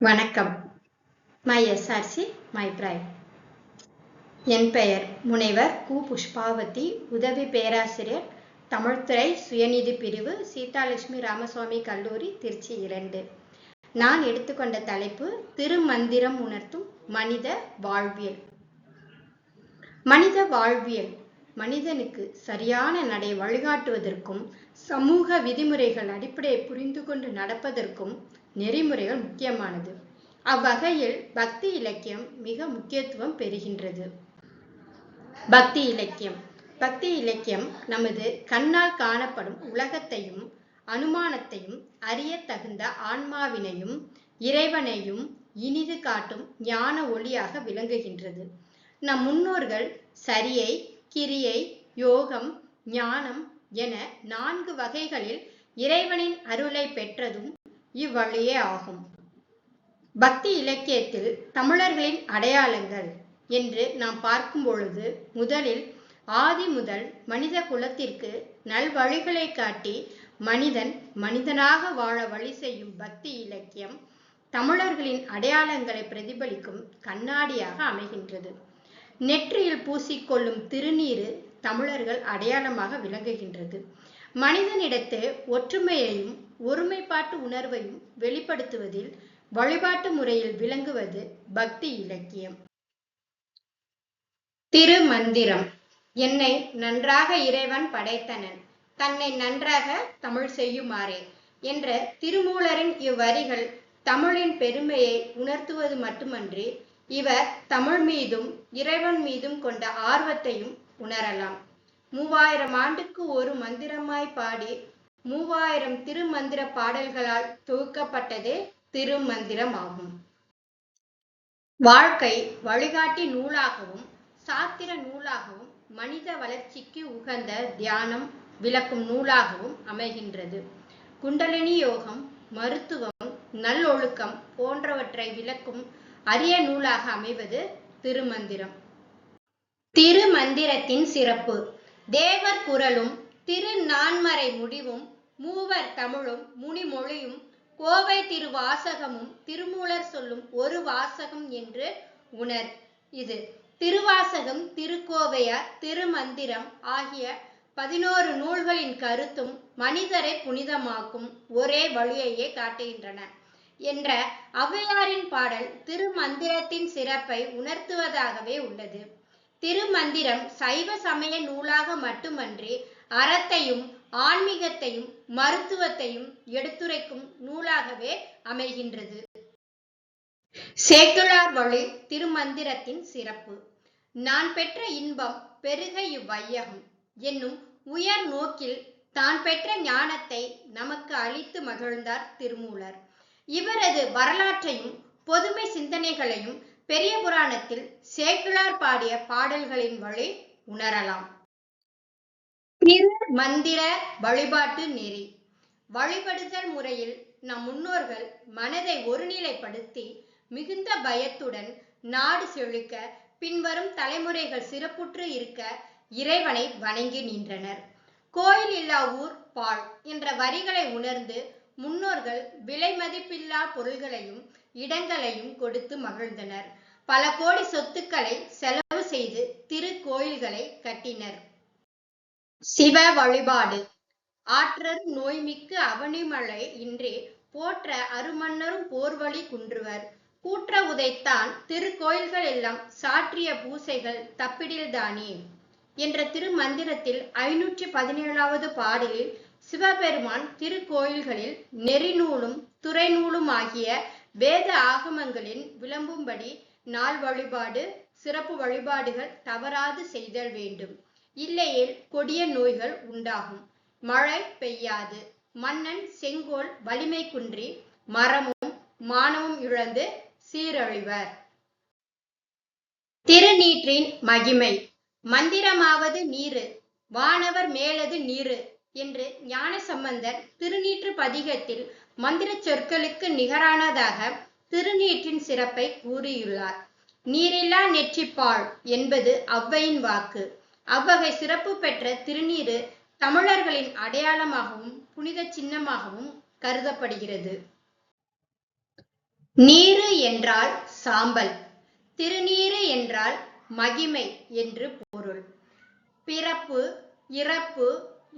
வணக்கம். My SRC my pride. என் பெயர் முனைவர் கு. புஷ்பாவதி, உதவி பேராசிரியர், தமிழ்துறை சுயநிதி பிரிவு, சீதாலட்சுமி ராமசுவாமி கல்லூரி, திருச்சி 2. நான் எடுத்துக்கொண்ட தலைப்பு திருமந்திரம் உணர்த்தும் மனித வாழ்வியல். மனித வாழ்வியல் மனிதனுக்கு சரியான நடை வழிகாட்டுவதற்கும் சமூக விதிமுறைகள் அடிப்படையை புரிந்து கொண்டு நடப்பதற்கும் நெறிமுறைகள் முக்கியமானது. அவ்வகையில் பக்தி இலக்கியம் மிக முக்கியத்துவம் பெறுகின்றது. பக்தி இலக்கியம் நமது கண்ணால் காணப்படும் உலகத்தையும் அனுமானத்தையும் அறிய தகுந்த ஆன்மாவினையும் இறைவனையும் இனிது காட்டும் ஞான ஒளியாக விளங்குகின்றது. நம் முன்னோர்கள் சரியை, கிரியை, யோகம், ஞானம் என 4 வகைகளில் இறைவனின் அருளை பெற்றதும் இவ்வழியே ஆகும். பக்தி இலக்கியத்தில் தமிழர்களின் அடையாளங்கள் என்று நாம் பார்க்கும் பொழுது, முதலில் ஆதி முதல் மனித குலத்திற்கு நல்வழிகளை காட்டி மனிதன் மனிதனாக வாழ வழி செய்யும் பக்தி இலக்கியம் தமிழர்களின் அடையாளங்களை பிரதிபலிக்கும் கண்ணாடியாக அமைகின்றது. நெற்றியில் பூசிக்கொள்ளும் திருநீறு தமிழர்கள் அடையாளமாக விளங்குகின்றது. மனிதனிடத்து ஒற்றுமையையும் ஒருமைப்பாட்டு உணர்வையும் வெளிப்படுத்துவதில் வழிபாட்டு முறையில் விளங்குவது பக்தி இலக்கியம். திருமந்திரம். என்னை நன்றாக இறைவன் படைத்தனன், தன்னை நன்றாக தமிழ் செய்யுமாறே என்ற திருமூலரின் இவ்வரிகள் தமிழின் பெருமையை உணர்த்துவது மட்டுமன்றி, இவர் தமிழ் மீதும் இறைவன் மீதும் கொண்ட ஆர்வத்தையும் உணரலாம். 3000 ஆண்டுக்கு ஒரு மந்திரமாய் பாடி 3000 திருமந்திர பாடல்களால் தொகுக்கப்பட்டதே திருமந்திரம் ஆகும். வாழ்க்கை வழிகாட்டி நூலாகவும் சாத்திர நூலாகவும் மனித வளர்ச்சிக்கு உகந்த தியானம் விளக்கும் நூலாகவும் அமைகின்றது. குண்டலினி யோகம், மருத்துவம், நல்லொழுக்கம் போன்றவற்றை விளக்கும் அரிய நூலாக அமைவது திருமந்திரம். திருமந்திரத்தின் சிறப்பு. தேவர் குரலும் திருநான்மறை முடிவும் மூவர் தமிழும் முனிமொழியும் கோவை திருவாசகமும் திருமூலர் சொல்லும் ஒரு வாசகம் என்று உணர். இது திருவாசகம், திருக்கோவையார், திருமந்திரம் ஆகிய 11 நூல்களின் கருத்தும் மனிதரை புனிதமாக்கும் ஒரே வழியையே காட்டுகின்றன என்ற ஔவையாரின் பாடல் திருமந்திரத்தின் சிறப்பை உணர்த்துவதாகவே உள்ளது. திருமந்திரம் சைவ சமய நூலாக மட்டுமன்றி அறத்தையும் ஆன்மீகத்தையும் மருத்துவத்தையும் எடுத்துரைக்கும் நூலாகவே அமைகின்றது. சேக்கிழார் வழி திருமந்திரத்தின் சிறப்பு. நான் பெற்ற இன்பம் பெருக இவ்வையகம் என்னும் உயர் நோக்கில் தான் பெற்ற ஞானத்தை நமக்கு அளித்து மகிழ்ந்தார் திருமூலர். இவரது வரலாற்றையும் பொதுமை சிந்தனைகளையும் பெரிய புராணத்தில் சேக்கிழார் பாடிய பாடல்களின் வழி உணரலாம். திருமந்திர வழிபாட்டு நெறி. வழிபடுதல் முறையில் நம் முன்னோர்கள் மனதை ஒருநிலைப்படுத்தி மிகுந்த பயத்துடன் நாடு செழிக்க, பின்வரும் தலைமுறைகள் சிறப்புற்று இருக்க இறைவனை வணங்கி நின்றனர். கோயில் இல்லா ஊர் பாழ் என்ற வரிகளை உணர்ந்து முன்னோர்கள் விலை மதிப்பில்லா பொருள்களையும் இடங்களையும் கொடுத்து மகிழ்ந்தனர். பல கோடி சொத்துக்களை செலவு செய்து திருக்கோயில்களை கட்டினர். சிவ வழிபாடு. ஆற்றர் நோய்மிக்கு அவனிமழை இன்றே போற்ற அருமன்னரும் போர்வழி குன்றுவர் கூற்ற உதைத்தான் திருக்கோயில்கள் எல்லாம் சாற்றிய பூசைகள் தப்பிடில்தானே என்ற திருமந்திரத்தில் 517வது பாடலில் சிவபெருமான் திருக்கோயில்களில் நெறிநூலும் துறைநூலும் ஆகிய வேத ஆகமங்களின் விளம்பும்படி நாள் வழிபாடு, சிறப்பு வழிபாடுகள் தவறாது செய்தல் வேண்டும். இல்லையேல் கொடிய நோய்கள் உண்டாகும். மழை பெய்யாது, மன்னன் செங்கோல் வலிமை குன்றி மரமும் மானமும் இழந்து சீரழிவர். திருநீற்றின் மகிமை. மந்திரமாவது நீரு, வானவர் மேலது நீரு என்று ஞானசம்பந்தர் திருநீற்று பதிகத்தில் மந்திர சொற்களுக்கு நிகரானதாக திருநீற்றின் சிறப்பை கூறியுள்ளார். நீரில்லா நெற்றிப்பால் என்பது ஔவையின் வாக்கு. அவ்வகை சிறப்பு பெற்ற திருநீரு தமிழர்களின் அடையாளமாகவும் புனித சின்னமாகவும் கருதப்படுகிறது. நீரு என்றால் சாம்பல், திருநீறு என்றால் மகிமை என்று பொருள். பிறப்பு இறப்பு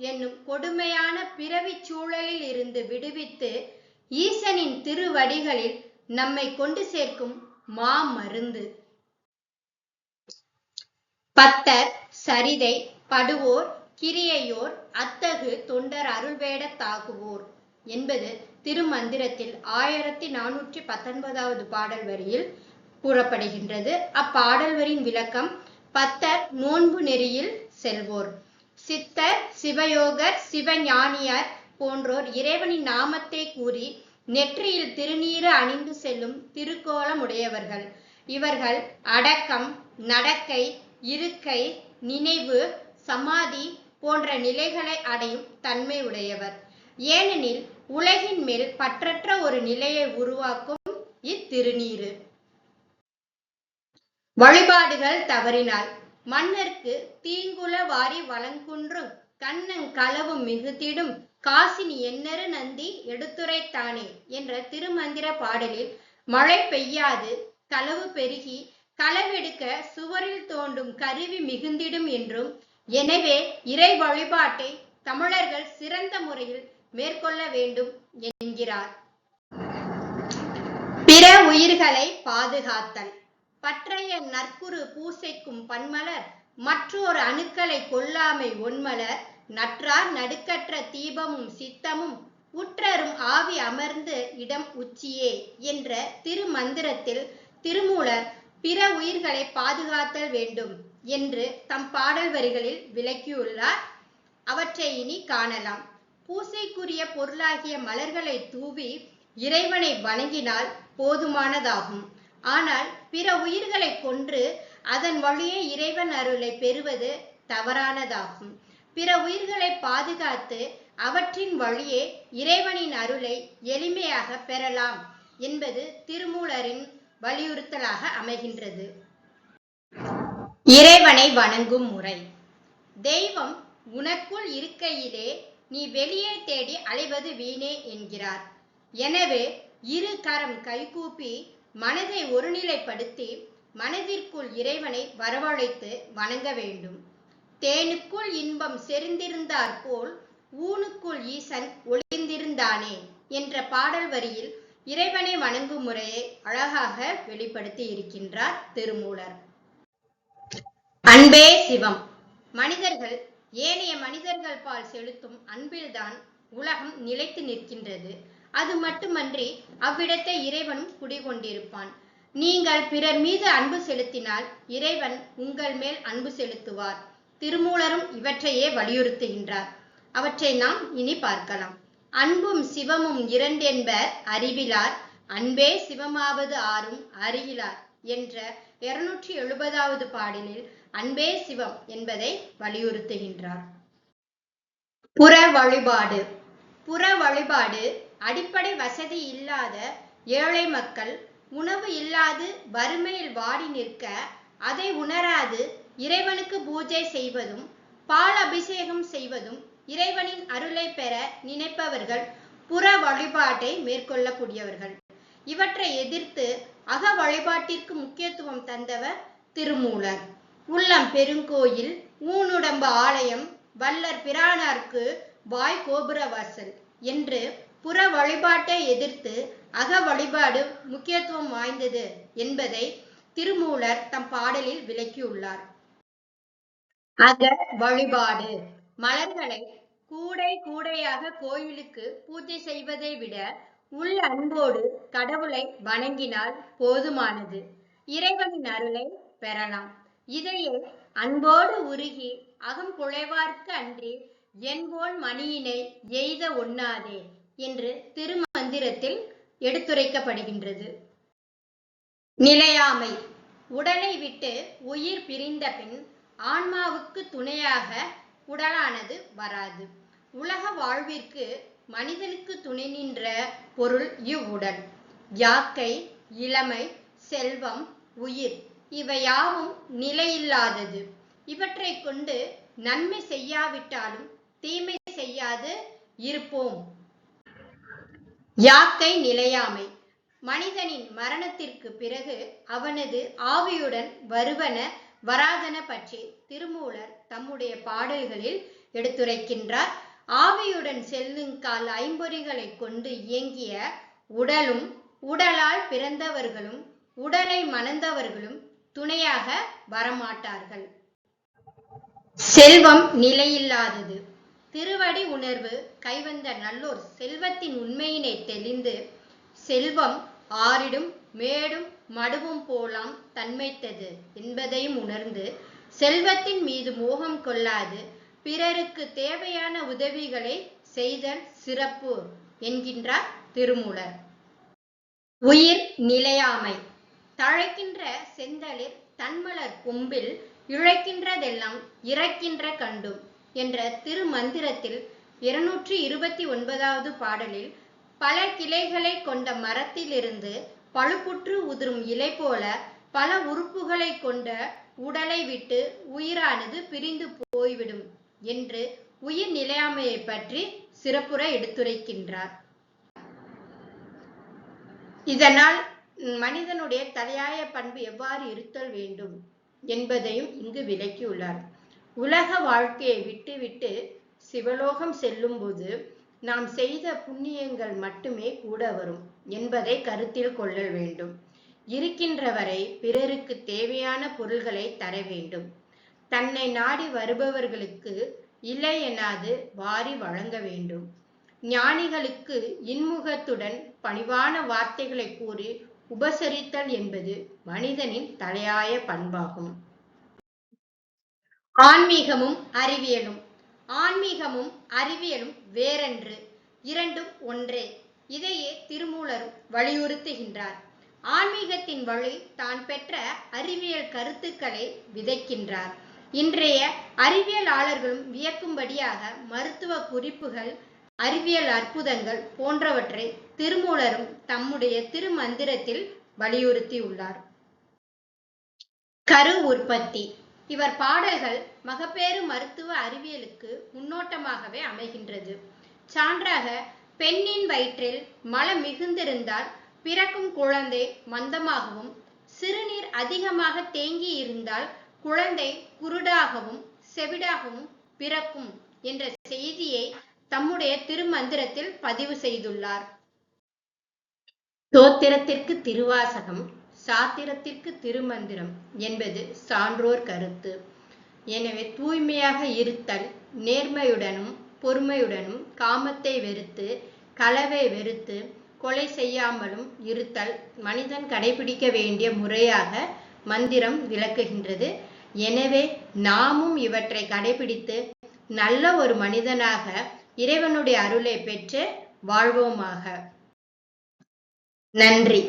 என்னும் கொடுமையான பிறவிச் சூழலில் இருந்து விடுவித்து ஈசனின் திருவடிகளில் நம்மை கொண்டு சேர்க்கும் மாமருந்து. பத்தர் சரிதை படுவோர் கிரியையோர் அத்தகு தொண்டர் அருள்வேடத்தாகுவோர் என்பது திருமந்திரத்தில் 1419வது பாடல் வரியில் கூறப்படுகின்றது. அப்பாடல் வரியின் விளக்கம்: பத்தர் நோன்பு நெறியில் செல்வோர், சித்தர் சிவயோகர் சிவஞானியர் போன்றோர் இறைவனின் நாமத்தை கூறி நெற்றியில் திருநீறு அணிந்து செல்லும் திருக்கோலமுடையவர்கள். இவர்கள் அடக்கம், நடக்கை, இருக்கை, நினைவு, சமாதி போன்ற நிலைகளை அடையும் தன்மை உடையவர். ஏனெனில் உலகின் மேல் பற்றற்ற ஒரு நிலையை உருவாக்கும் இத்திருநீறு. வழிபாடுகள் தவறினால் மன்னர்க்கு தீங்குல வாரி வளங்குன்றும் கண்ணங் களவு மிகுத்திடும் காசினி எண்ணறு நந்தி எடுத்துரைத்தானே என்ற திருமந்திர பாடலில் மழை பெய்யாது களவு பெருகி களவெடுக்க சுவரில் தோண்டும் கருவி மிகுந்திடும் என்றும், எனவே இறை வழிபாட்டை தமிழர்கள் சிறந்த முறையில் மேற்கொள்ள வேண்டும் என்கிறார். பிற உயிர்களை பாதுகாத்தல். பற்றைய நற்குரு பூசைக்கும் பன்மலர் மற்றொரு அணுக்களை கொல்லாமை ஒன்மலர் நற்றார் நடுக்கற்ற தீபமும் சித்தமும் உற்றரும் ஆவி அமர்ந்து இடம் உச்சியே என்ற திருமந்திரத்தில் திருமூலர் பிற உயிர்களை பாதுகாத்தல் வேண்டும் என்று தம் பாடல் வரிகளில் விளக்கியுள்ளார். அவற்றை இனி காணலாம். பூசைக்குரிய பொருளாகிய மலர்களை தூவி இறைவனை வணங்கினால் போதுமானதாகும். ஆனால் பிற உயிர்களை கொன்று அதன் வழியே இறைவன் அருளை பெறுவது தவறானதாகும். பிற உயிர்களை பாதுகாத்து அவற்றின் வழியே இறைவனின் அருளை எளிமையாக பெறலாம் என்பது திருமூலரின் வலியுறுத்தலாக அமைகின்றது. இறைவனை வணங்கும் முறை. தெய்வம் உனக்குள் இருக்கையிலே நீ வெளியே தேடி அலைவது வீணே என்கிறார். எனவே இரு கரம் கைகூப்பி மனதை ஒருநிலைப்படுத்தி மனதிற்குள் இறைவனை வரவழைத்து வணங்க வேண்டும். தேனுக்குள் இன்பம் செறிந்திருந்தார் போல் ஊனுக்குள் ஈசன் ஒளிந்திருந்தானே என்ற பாடல் வரியில் இறைவனை வணங்கும் முறையை அழகாக வெளிப்படுத்தி இருக்கின்றார் திருமூலர். அன்பே சிவம். மனிதர்கள் ஏனைய மனிதர்கள் பால் செலுத்தும் அன்பில்தான் உலகம் நிலைத்து நிற்கின்றது. அது மட்டுமன்றி அவ்விடத்தை இறைவனும் குடிகொண்டிருப்பான். நீங்கள் பிறர் மீது அன்பு செலுத்தினால் இறைவன் உங்கள் மேல் அன்பு செலுத்துவார். திருமூலரும் இவற்றையே வலியுறுத்துகின்றார். அவற்றை நாம் இனி பார்க்கலாம். அன்பும் சிவமும் இரண்டென்பர் அறிவிலார், அன்பே சிவமாவது ஆறும் அறிகிலார் என்ற 270வது பாடலில் அன்பே சிவம் என்பதை வலியுறுத்துகின்றார். புற வழிபாடு. புற வழிபாடு அடிப்படை வசதி இல்லாத ஏழை மக்கள் உணவு இல்லாது வறுமையில் வாடி நிற்க அதை உணராது இறைவனுக்கு பூஜை செய்வதும் பால் அபிஷேகம் செய்வதும் இறைவனின் அருளை பெற நினைப்பவர்கள் புற வழிபாட்டை மேற்கொள்ளக்கூடியவர்கள். இவற்றை எதிர்த்து அக வழிபாட்டிற்கு முக்கியத்துவம் தந்தவர் திருமூலர். உள்ளம் பெருங்கோயில், ஊனுடம்பு ஆலயம், வல்லர் பிரானார்க்கு வாய் கோபுரவாசல் என்று புற வழிபாட்டை எதிர்த்து அக வழிபாடு முக்கியத்துவம் வாய்ந்தது என்பதை திருமூலர் தம் பாடலில் விளக்கியுள்ளார். அக வழிபாடு மலர்களை கூடை கூடையாக கோயிலுக்கு பூஜை செய்வதை விட உள்ள அன்போடு கடவுளை வணங்கினால் போதுமானது. இறைவனின் அருளை பெறலாம். இதையே அன்போடு உருகி அகம் குழைவார்க்கு அன்றி என்போல் மணியினை எய்த ஒண்ணாதே என்று திருமந்திரத்தில் எடுத்துரைக்கப்படுகின்றது. நிலையாமை. உடலை விட்டு உயிர் பிரிந்த பின் ஆன்மாவுக்கு துணையாக உடலானது வராது. உலக வாழ்விற்கு மனிதனுக்கு துணை நின்ற பொருள் இவ்வுடல். யாக்கை, இளமை, செல்வம், உயிர் இவையாவும் நிலையில்லாதது. இவற்றை கொண்டு நன்மை செய்யாவிட்டாலும் தீமை செய்யாது இருப்போம். யாக்கை நிலையாமை. மனிதனின் மரணத்திற்கு பிறகு அவனது ஆவியுடன் வருவன வராதன பற்றி திருமூலர் தம்முடைய பாடல்களில் எடுத்துரைக்கின்றார். ஆவியுடன் செல்லுங்கால் ஐம்பொறிகளை கொண்டு இயங்கிய உடலும் உடலால் பிறந்தவர்களும் உடலை மணந்தவர்களும் துணையாக வரமாட்டார்கள். செல்வம் நிலையில்லாதது. திருவடி உணர்வு கைவந்த நல்லோர் செல்வத்தின் உண்மையினை தெளிந்து செல்வம் ஆறிடும் மேடும் மடுவும் போலாம் தன்மைத்தது என்பதையும் உணர்ந்து செல்வத்தின் மீது மோகம் கொள்ளாது பிறருக்கு தேவையான உதவிகளை செய்தல் சிறப்பு என்கின்றார் திருமூலர். உயிர் நிலையாமை. தழைக்கின்ற செந்தளிர் தன்மலர் கொம்பில் இழைக்கின்றதெல்லாம் இறக்கின்ற கண்டும் என்ற திருமந்திரத்தில் 229வது பாடலில் பல கிளைகளை கொண்ட மரத்திலிருந்து பழுப்புற்று உதிரும் இலை போல பல உறுப்புகளை கொண்ட உடலை விட்டு உயிரானது பிரிந்து போய்விடும் என்று உயிர் நிலையாமையை பற்றி சிறப்புற எடுத்துரைக்கின்றார். இதனால் மனிதனுடைய தலையாய பண்பு எவ்வாறு இருத்தல் வேண்டும் என்பதையும் இங்கு விளக்கியுள்ளார். உலக வாழ்க்கையை விட்டுவிட்டு சிவலோகம் செல்லும் போது நாம் செய்த புண்ணியங்கள் மட்டுமே கூட வரும் என்பதை கருத்தில் கொள்ள வேண்டும். இருக்கின்றவரை பிறருக்கு தேவையான பொருள்களை தர வேண்டும். தன்னை நாடி வருபவர்களுக்கு இல்லை எனாது வாரி வழங்க வேண்டும். ஞானிகளுக்கு இன்முகத்துடன் பணிவான வார்த்தைகளை கூறி உபசரித்தல் என்பது மனிதனின் தலையாய பண்பாகும். ஆன்மீகமும் அறிவியலும். ஆன்மீகமும் அறிவியலும் வேறென்று, இரண்டும் ஒன்றே. இதையே திருமூலரும் வலியுறுத்துகின்றார். ஆன்மீகத்தின் வழி தான் பெற்ற அறிவியல் கருத்துக்களை விதைக்கின்றார். இன்றைய அறிவியலாளர்களும் வியக்கும்படியாக மருத்துவ குறிப்புகள், அறிவியல் அற்புதங்கள் போன்றவற்றை திருமூலரும் தம்முடைய திருமந்திரத்தில் வலியுறுத்தியுள்ளார். கரு உற்பத்தி. இவர் பாடல்கள் மகப்பேறு மருத்துவ அறிவியலுக்கு முன்னோட்டமாகவே அமைகின்றது. சான்றாக, பெண்ணின் வயிற்றில் மலம் மிகுந்திருந்தால் பிறக்கும் குழந்தை மந்தமாகவும், சிறுநீர் அதிகமாக தேங்கி இருந்தால் குழந்தை குருடாகவும் செவிடாகவும் பிறக்கும் என்ற செய்தியை தம்முடைய திருமந்திரத்தில் பதிவு செய்துள்ளார். தோத்திரத்திற்கு திருவாசகம், சாத்திரத்திற்கு திருமந்திரம் என்பது சான்றோர் கருத்து. எனவே தூய்மையாக இருத்தல், நேர்மையுடனும் பொறுமையுடனும் காமத்தை வெறுத்து களவை வெறுத்து கொலை செய்யாமலும் இருத்தல் மனிதன் கடைபிடிக்க வேண்டிய முறையாக மந்திரம் விளக்குகின்றது. எனவே நாமும் இவற்றை கடைபிடித்து நல்ல ஒரு மனிதனாக இறைவனுடைய அருளை பெற்று வாழ்வோமாக. நன்றி.